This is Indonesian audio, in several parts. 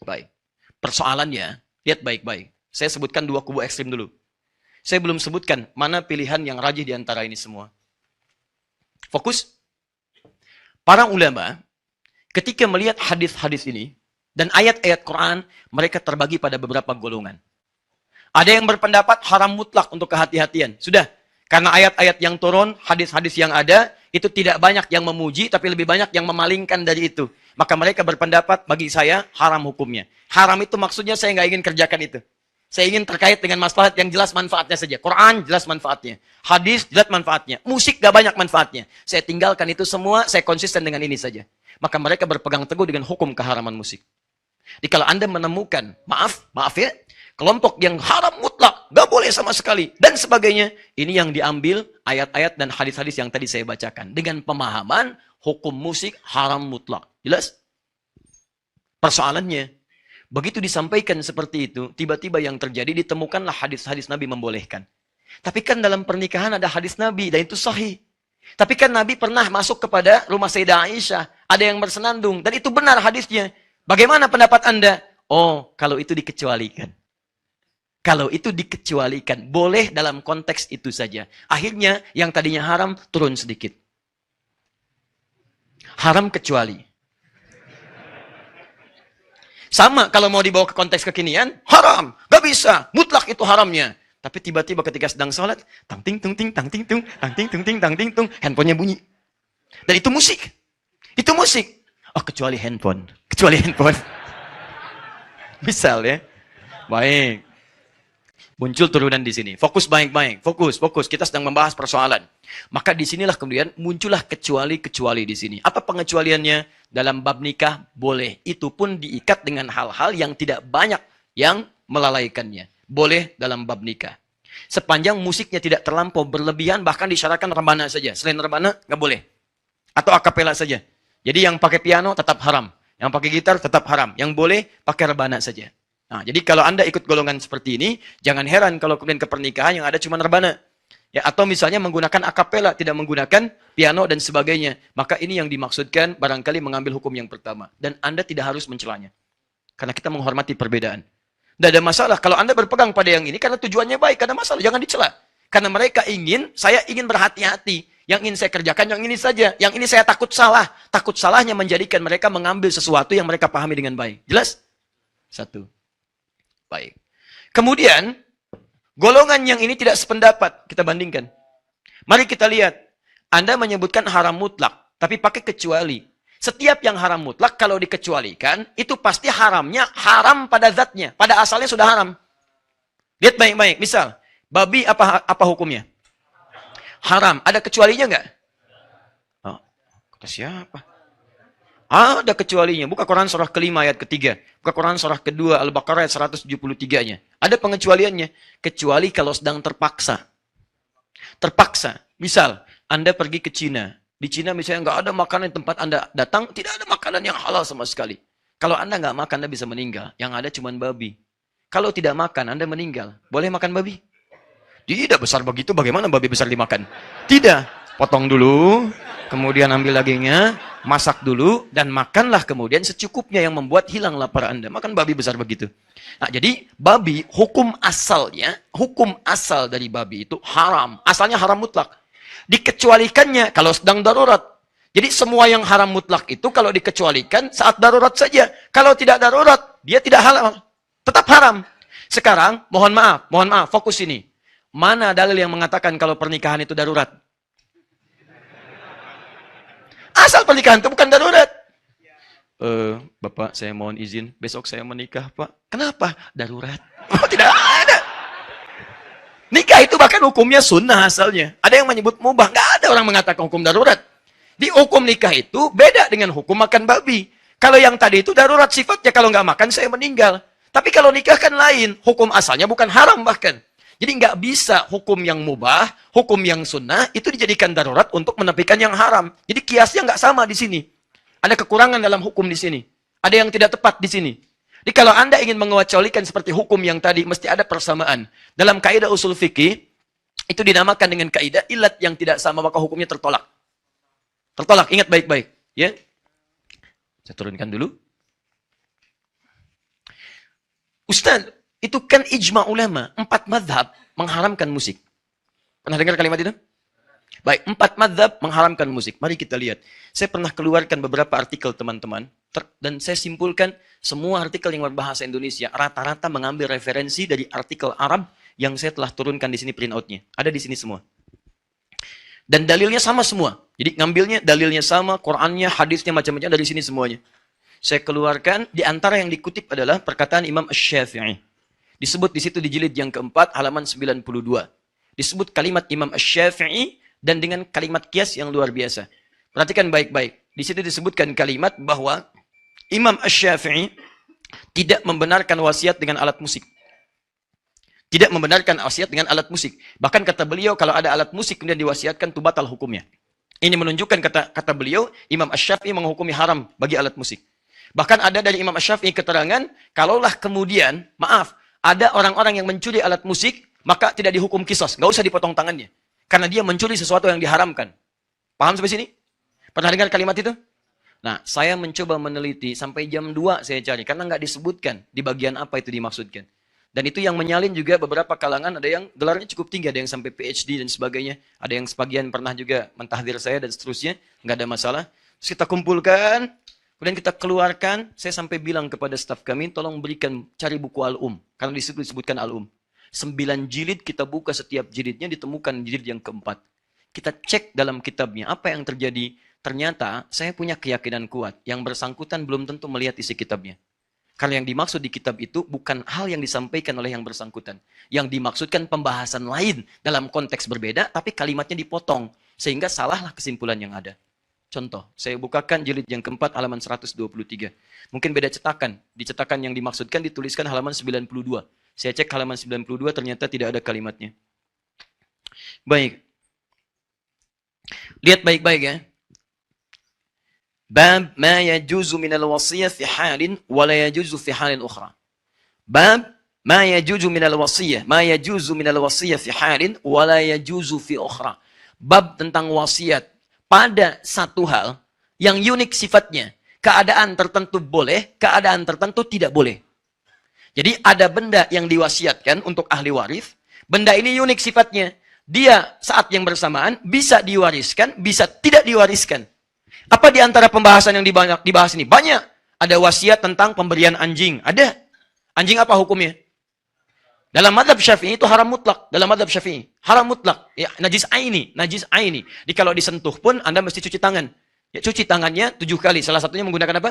Baik. Persoalannya, lihat baik-baik. Saya sebutkan dua kubu ekstrim dulu. Saya belum sebutkan mana pilihan yang rajih di antara ini semua. Fokus. Para ulama, ketika melihat hadis-hadis ini, dan ayat-ayat Quran, mereka terbagi pada beberapa golongan. Ada yang berpendapat haram mutlak untuk kehati-hatian. Sudah. Karena ayat-ayat yang turun, hadis-hadis yang ada, itu tidak banyak yang memuji, tapi lebih banyak yang memalingkan dari itu. Maka mereka berpendapat, bagi saya, haram hukumnya. Haram itu maksudnya saya nggak ingin kerjakan itu. Saya ingin terkait dengan maslahat yang jelas manfaatnya saja. Quran jelas manfaatnya. Hadis jelas manfaatnya. Musik gak banyak manfaatnya. Saya tinggalkan itu semua, saya konsisten dengan ini saja. Maka mereka berpegang teguh dengan hukum keharaman musik. Jadi kalau Anda menemukan, maaf ya, kelompok yang haram mutlak, gak boleh sama sekali, dan sebagainya, ini yang diambil ayat-ayat dan hadis-hadis yang tadi saya bacakan. Dengan pemahaman hukum musik haram mutlak. Jelas? Persoalannya, begitu disampaikan seperti itu, tiba-tiba yang terjadi ditemukanlah hadis-hadis Nabi membolehkan. Tapi kan dalam pernikahan ada hadis Nabi, dan itu sahih. Tapi kan Nabi pernah masuk kepada rumah Sayyidah Aisyah, ada yang bersenandung, dan itu benar hadisnya. Bagaimana pendapat Anda? Oh, kalau itu dikecualikan. Kalau itu dikecualikan, boleh dalam konteks itu saja. Akhirnya, yang tadinya haram, turun sedikit. Haram kecuali. Sama kalau mau dibawa ke konteks kekinian, haram. Gak bisa, mutlak itu haramnya. Tapi tiba-tiba ketika sedang sholat, tang ting tung ting, tang ting tung, tang ting tung ting, tang ting tung, handphonenya bunyi. Dan itu musik. Itu musik. Oh, kecuali handphone. Kecuali handphone. Misal ya. Baik. Muncul turunan di sini. Fokus baik-baik. Fokus. Kita sedang membahas persoalan. Maka disinilah kemudian muncullah kecuali-kecuali di sini. Apa pengecualiannya? Dalam bab nikah boleh. Itu pun diikat dengan hal-hal yang tidak banyak yang melalaikannya. Boleh dalam bab nikah. Sepanjang musiknya tidak terlampau berlebihan, bahkan disyaratkan rebana saja. Selain rebana, nggak boleh. Atau akapela saja. Jadi yang pakai piano tetap haram. Yang pakai gitar tetap haram. Yang boleh pakai rebana saja. Nah, jadi kalau Anda ikut golongan seperti ini, jangan heran kalau kemudian ke pernikahan yang ada cuma rebana. Ya, atau misalnya menggunakan akapela, tidak menggunakan piano dan sebagainya. Maka ini yang dimaksudkan barangkali mengambil hukum yang pertama. Dan Anda tidak harus mencelanya. Karena kita menghormati perbedaan. Tidak ada masalah. Kalau Anda berpegang pada yang ini, karena tujuannya baik, ada masalah. Jangan dicela. Karena mereka saya ingin berhati-hati. Yang ingin saya kerjakan yang ini saja. Yang ini saya takut salah. Takut salahnya menjadikan mereka mengambil sesuatu yang mereka pahami dengan baik. Jelas? Satu. Baik. Kemudian, golongan yang ini tidak sependapat. Kita bandingkan. Mari kita lihat. Anda menyebutkan haram mutlak. Tapi pakai kecuali. Setiap yang haram mutlak, kalau dikecualikan, itu pasti haramnya haram pada zatnya. Pada asalnya sudah haram. Lihat baik-baik. Misal, babi apa hukumnya? Haram. Ada kecualinya nggak? Oh, kata siapa? Ada kecualinya. Buka Quran surah kelima ayat ketiga. Buka Quran surah kedua Al-Baqarah ayat 173-nya. Ada pengecualiannya. Kecuali kalau sedang terpaksa. Terpaksa. Misal, Anda pergi ke Cina. Di Cina misalnya nggak ada makanan di tempat Anda datang, tidak ada makanan yang halal sama sekali. Kalau Anda nggak makan, Anda bisa meninggal. Yang ada cuma babi. Kalau tidak makan, Anda meninggal. Boleh makan babi? Tidak besar begitu, bagaimana babi besar dimakan? Tidak. Potong dulu, kemudian ambil dagingnya, masak dulu, dan makanlah kemudian secukupnya yang membuat hilang lapar Anda. Makan babi besar begitu. Nah, jadi babi, hukum asal dari babi itu haram. Asalnya haram mutlak. Dikecualikannya kalau sedang darurat. Jadi semua yang haram mutlak itu kalau dikecualikan saat darurat saja. Kalau tidak darurat, dia tidak halal. Tetap haram. Sekarang, mohon maaf, fokus ini. Mana dalil yang mengatakan kalau pernikahan itu darurat? Asal pernikahan itu bukan darurat. Bapak, saya mohon izin, besok saya menikah, Pak. Kenapa? Darurat. Oh, tidak ada. Nikah itu bahkan hukumnya sunnah asalnya. Ada yang menyebut mubah. Nggak ada orang mengatakan hukum darurat. Di hukum nikah itu beda dengan hukum makan babi. Kalau yang tadi itu darurat sifatnya, kalau nggak makan saya meninggal. Tapi kalau nikah kan lain. Hukum asalnya bukan haram bahkan. Jadi nggak bisa hukum yang mubah, hukum yang sunnah, itu dijadikan darurat untuk menepikan yang haram. Jadi kiasnya nggak sama di sini. Ada kekurangan dalam hukum di sini. Ada yang tidak tepat di sini. Jadi kalau Anda ingin mengecualikan seperti hukum yang tadi, mesti ada persamaan. Dalam kaidah usul fikih, itu dinamakan dengan kaidah ilat yang tidak sama, maka hukumnya tertolak. Tertolak, ingat baik-baik. Ya. Saya turunkan dulu. Ustaz, itu kan ijma ulama. 4 madhab mengharamkan musik. Pernah dengar kalimat itu? Baik, 4 madhab mengharamkan musik. Mari kita lihat. Saya pernah keluarkan beberapa artikel teman-teman. Dan saya simpulkan semua artikel yang berbahasa Indonesia rata-rata mengambil referensi dari artikel Arab yang saya telah turunkan di sini printout-nya. Ada di sini semua. Dan dalilnya sama semua. Jadi ngambilnya dalilnya sama, Qurannya, hadisnya macam-macam dari sini semuanya. Saya keluarkan, di antara yang dikutip adalah perkataan Imam Asy-Syafi'i. Disebut di situ di jilid yang keempat, halaman 92. Disebut kalimat Imam Asy-Syafi'i dan dengan kalimat kias yang luar biasa. Perhatikan baik-baik. Di situ disebutkan kalimat bahwa Imam Asy-Syafi'i tidak membenarkan wasiat dengan alat musik. Tidak membenarkan wasiat dengan alat musik. Bahkan kata beliau, kalau ada alat musik kemudian diwasiatkan, itu batal hukumnya. Ini menunjukkan kata beliau, Imam Asy-Syafi'i menghukumi haram bagi alat musik. Bahkan ada dari Imam Asy-Syafi'i keterangan, kalaulah kemudian, maaf, ada orang-orang yang mencuri alat musik, maka tidak dihukum qisas, nggak usah dipotong tangannya. Karena dia mencuri sesuatu yang diharamkan. Paham sampai sini? Pernah dengar kalimat itu? Nah, saya mencoba meneliti, sampai jam 2 saya cari, karena nggak disebutkan di bagian apa itu dimaksudkan. Dan itu yang menyalin juga beberapa kalangan, ada yang gelarnya cukup tinggi, ada yang sampai PhD dan sebagainya. Ada yang sebagian pernah juga mentahdir saya dan seterusnya, nggak ada masalah. Terus kita kumpulkan, kemudian kita keluarkan, saya sampai bilang kepada staf kami, tolong berikan, cari buku Al-Um. Karena di situ disebutkan Al-Um. 9 jilid, kita buka setiap jilidnya, ditemukan jilid yang keempat. Kita cek dalam kitabnya, apa yang terjadi. Ternyata, saya punya keyakinan kuat, yang bersangkutan belum tentu melihat isi kitabnya. Karena yang dimaksud di kitab itu bukan hal yang disampaikan oleh yang bersangkutan. Yang dimaksudkan pembahasan lain dalam konteks berbeda, tapi kalimatnya dipotong. Sehingga salahlah kesimpulan yang ada. Contoh, saya bukakan jilid yang keempat halaman 123. Mungkin beda cetakan. Di cetakan yang dimaksudkan dituliskan halaman 92. Saya cek halaman 92, ternyata tidak ada kalimatnya. Baik. Lihat baik-baik ya. Bab ma yajuzu minal wasiyah fi halin wa la yajuzu fi halin ukhra. Bab ma yajuzu minal wasiyah, ma yajuzu minal wasiyah fi halin wa la yajuzu fi ukhra. Bab tentang wasiat pada satu hal yang unik sifatnya. Keadaan tertentu boleh, keadaan tertentu tidak boleh. Jadi ada benda yang diwasiatkan untuk ahli waris, benda ini unik sifatnya. Dia saat yang bersamaan bisa diwariskan, bisa tidak diwariskan. Apa di antara pembahasan yang dibahas ini? Banyak. Ada wasiat tentang pemberian anjing. Ada. Anjing apa hukumnya? Dalam madhab Syafi'i itu haram mutlak. Dalam madhab Syafi'i. Haram mutlak. Ya, najis aini. Najis aini. Jadi kalau disentuh pun Anda mesti cuci tangan. Ya, cuci tangannya 7 kali. Salah satunya menggunakan apa?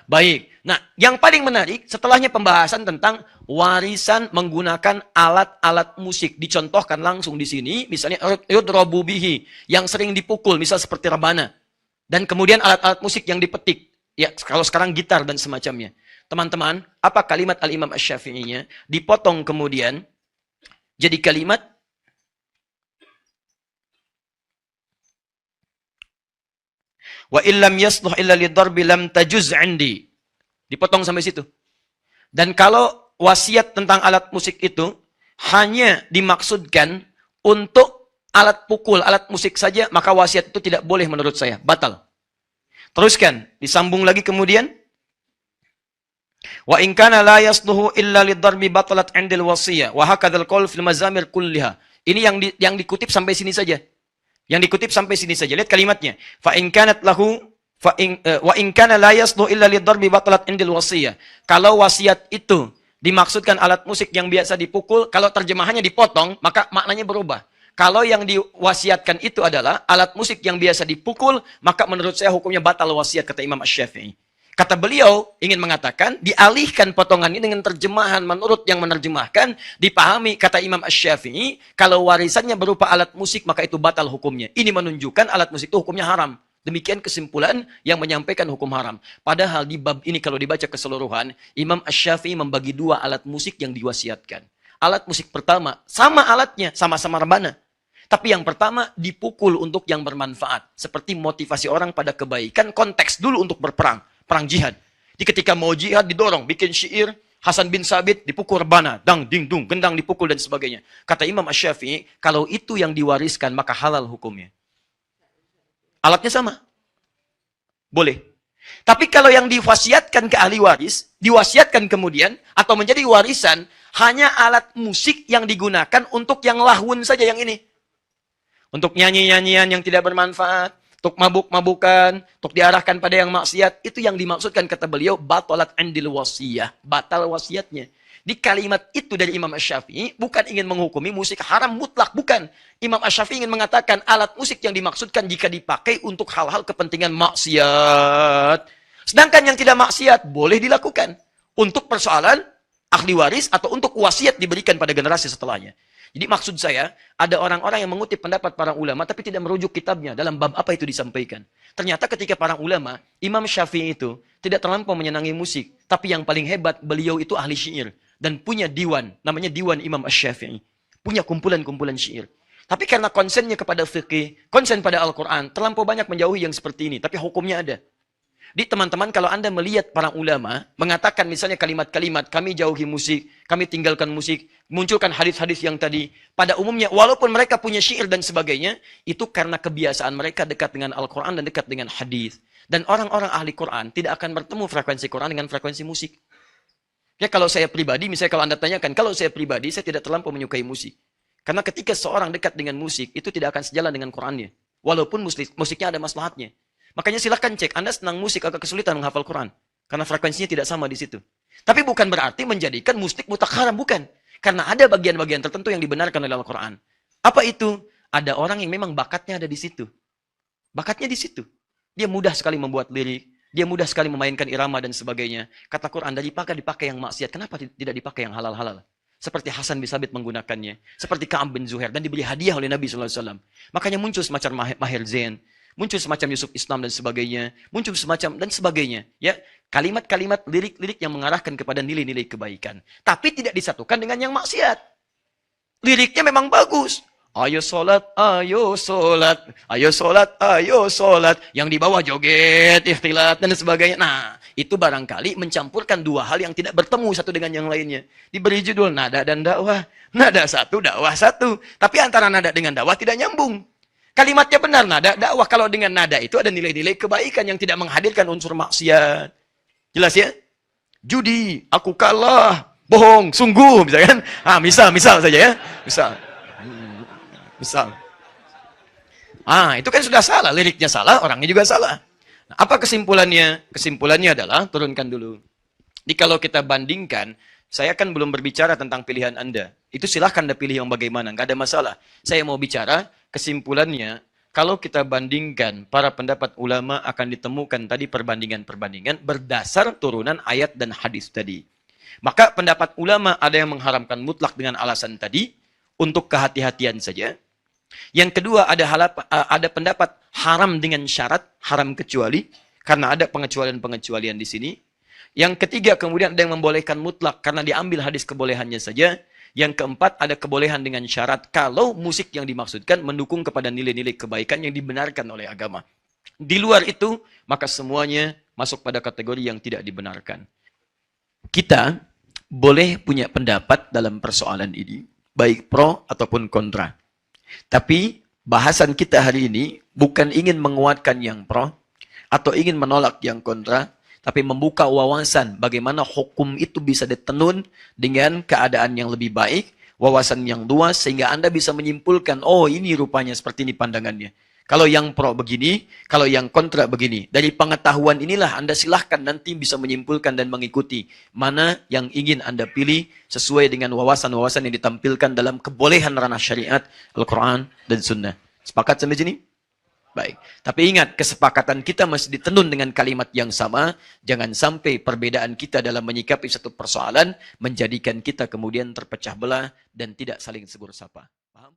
Baik. Nah, yang paling menarik setelahnya pembahasan tentang warisan menggunakan alat-alat musik. Dicontohkan langsung di sini. Misalnya yudrobu bihi. Yang sering dipukul. Misal seperti rebana. Dan kemudian alat-alat musik yang dipetik. Ya, kalau sekarang gitar dan semacamnya. Teman-teman, apa kalimat Al-Imam Asy-Syafi'inya? Dipotong kemudian jadi kalimat wa illam yasluh illa lidarbi lam tajuz 'indi. Dipotong sampai situ. Dan kalau wasiat tentang alat musik itu hanya dimaksudkan untuk alat pukul, alat musik saja, maka wasiat itu tidak boleh menurut saya. Batal. Teruskan. Disambung lagi kemudian. Wa in kana la yasluhu illa lidarbi batalat 'indil wasiyah. Wa hakadzal qaul fil mazamir kulliha. Ini yang dikutip sampai sini saja. Yang dikutip sampai sini saja. Lihat kalimatnya. Fa in kanat lahu wa in kana la yasluhu illa lidarbi batalat 'indil wasiyah. Kalau wasiat itu dimaksudkan alat musik yang biasa dipukul, kalau terjemahannya dipotong, maka maknanya berubah. Kalau yang diwasiatkan itu adalah alat musik yang biasa dipukul, maka menurut saya hukumnya batal wasiat, kata Imam Asy-Syafi'i. Kata beliau, ingin mengatakan, dialihkan potongan ini dengan terjemahan menurut yang menerjemahkan, dipahami, kata Imam Asy-Syafi'i, kalau warisannya berupa alat musik, maka itu batal hukumnya. Ini menunjukkan alat musik itu hukumnya haram. Demikian kesimpulan yang menyampaikan hukum haram. Padahal di bab ini kalau dibaca keseluruhan, Imam Asy-Syafi'i membagi 2 alat musik yang diwasiatkan. Alat musik pertama, sama alatnya, sama-sama rebana. Tapi yang pertama dipukul untuk yang bermanfaat. Seperti motivasi orang pada kebaikan, konteks dulu untuk berperang. Perang jihad. Jadi ketika mau jihad didorong, bikin syair, Hasan bin Sabit dipukul rebana, dang, ding, dung, gendang dipukul dan sebagainya. Kata Imam Asy-Syafi'i, kalau itu yang diwariskan maka halal hukumnya. Alatnya sama. Boleh. Tapi kalau yang diwasiatkan ke ahli waris, diwasiatkan kemudian, atau menjadi warisan, hanya alat musik yang digunakan untuk yang lahun saja yang ini. Untuk nyanyi-nyanyian yang tidak bermanfaat, untuk mabuk-mabukan, untuk diarahkan pada yang maksiat, itu yang dimaksudkan kata beliau, batalat andil wasiyah, batal wasiatnya. Di kalimat itu dari Imam Asy-Syafi'i, bukan ingin menghukumi musik haram mutlak, bukan. Imam Asy-Syafi'i ingin mengatakan alat musik yang dimaksudkan jika dipakai untuk hal-hal kepentingan maksiat. Sedangkan yang tidak maksiat, boleh dilakukan. Untuk persoalan ahli waris atau untuk wasiat diberikan pada generasi setelahnya. Jadi maksud saya, ada orang-orang yang mengutip pendapat para ulama, tapi tidak merujuk kitabnya dalam bab apa itu disampaikan. Ternyata ketika para ulama, Imam Syafi'i itu tidak terlampau menyenangi musik. Tapi yang paling hebat, beliau itu ahli syair. Dan punya diwan, namanya Diwan Imam Asy-Syafi'i. Punya kumpulan-kumpulan syair. Tapi karena konsennya kepada fikih, konsen pada Al-Quran, terlampau banyak menjauhi yang seperti ini. Tapi hukumnya ada. Di teman-teman, kalau Anda melihat para ulama mengatakan misalnya kalimat-kalimat, kami jauhi musik, kami tinggalkan musik, munculkan hadis-hadis yang tadi, pada umumnya walaupun mereka punya syair dan sebagainya, itu karena kebiasaan mereka dekat dengan Al-Quran dan dekat dengan hadis. Dan orang-orang ahli Quran tidak akan bertemu frekuensi Quran dengan frekuensi musik. Ya, kalau saya pribadi, misalnya kalau Anda tanyakan, kalau saya pribadi, saya tidak terlampau menyukai musik. Karena ketika seorang dekat dengan musik, itu tidak akan sejalan dengan Qurannya. Walaupun musiknya ada maslahatnya. Makanya silahkan cek, Anda senang musik agak kesulitan menghafal Quran. Karena frekuensinya tidak sama di situ. Tapi bukan berarti menjadikan musik mutlak haram, bukan. Karena ada bagian-bagian tertentu yang dibenarkan oleh Al-Quran. Apa itu? Ada orang yang memang bakatnya ada di situ. Bakatnya di situ. Dia mudah sekali membuat lirik. Dia mudah sekali memainkan irama dan sebagainya. Kata Quran, dipakai yang maksiat. Kenapa tidak dipakai yang halal-halal? Seperti Hasan bin Sabit menggunakannya. Seperti Ka'ab bin Zuhair. Dan diberi hadiah oleh Nabi SAW. Makanya muncul semacam Maher Zain. Muncul semacam Yusuf Islam dan sebagainya, muncul semacam dan sebagainya, ya, kalimat-kalimat lirik-lirik yang mengarahkan kepada nilai-nilai kebaikan, tapi tidak disatukan dengan yang maksiat. Liriknya memang bagus. Ayo solat, ayo solat, ayo solat, ayo solat. Yang di bawah joget, ikhtilat dan sebagainya. Nah, itu barangkali mencampurkan dua hal yang tidak bertemu satu dengan yang lainnya. Diberi judul nada dan dakwah. Nada satu, dakwah satu. Tapi antara nada dengan dakwah tidak nyambung. Kalimatnya benar, nada dakwah. Kalau dengan nada itu ada nilai-nilai kebaikan yang tidak menghadirkan unsur maksiat. Jelas ya? Judi, aku kalah, bohong, sungguh, misalkan. Misal saja ya. Misal. Itu kan sudah salah. Liriknya salah, orangnya juga salah. Nah, apa kesimpulannya? Kesimpulannya adalah, turunkan dulu. Jadi kalau kita bandingkan, saya kan belum berbicara tentang pilihan Anda. Itu silahkan Anda pilih yang bagaimana, nggak ada masalah. Saya mau bicara, kesimpulannya, kalau kita bandingkan, para pendapat ulama akan ditemukan tadi perbandingan-perbandingan berdasar turunan ayat dan hadis tadi. Maka pendapat ulama ada yang mengharamkan mutlak dengan alasan tadi, untuk kehati-hatian saja. Yang kedua, ada pendapat haram dengan syarat, haram kecuali, karena ada pengecualian-pengecualian di sini. Yang ketiga, kemudian ada yang membolehkan mutlak, karena diambil hadis kebolehannya saja. Yang keempat, ada kebolehan dengan syarat kalau musik yang dimaksudkan mendukung kepada nilai-nilai kebaikan yang dibenarkan oleh agama. Di luar itu, maka semuanya masuk pada kategori yang tidak dibenarkan. Kita boleh punya pendapat dalam persoalan ini, baik pro ataupun kontra. Tapi bahasan kita hari ini bukan ingin menguatkan yang pro atau ingin menolak yang kontra, tapi membuka wawasan bagaimana hukum itu bisa ditenun dengan keadaan yang lebih baik, wawasan yang luas, sehingga Anda bisa menyimpulkan, oh ini rupanya seperti ini pandangannya. Kalau yang pro begini, kalau yang kontra begini. Dari pengetahuan inilah Anda silahkan nanti bisa menyimpulkan dan mengikuti mana yang ingin Anda pilih sesuai dengan wawasan-wawasan yang ditampilkan dalam kebolehan ranah syariat, Al-Quran, dan Sunnah. Sepakat sampai sini? Baik, tapi ingat, kesepakatan kita masih ditenun dengan kalimat yang sama. Jangan sampai perbedaan kita dalam menyikapi satu persoalan menjadikan kita kemudian terpecah belah dan tidak saling tegur sapa. Paham?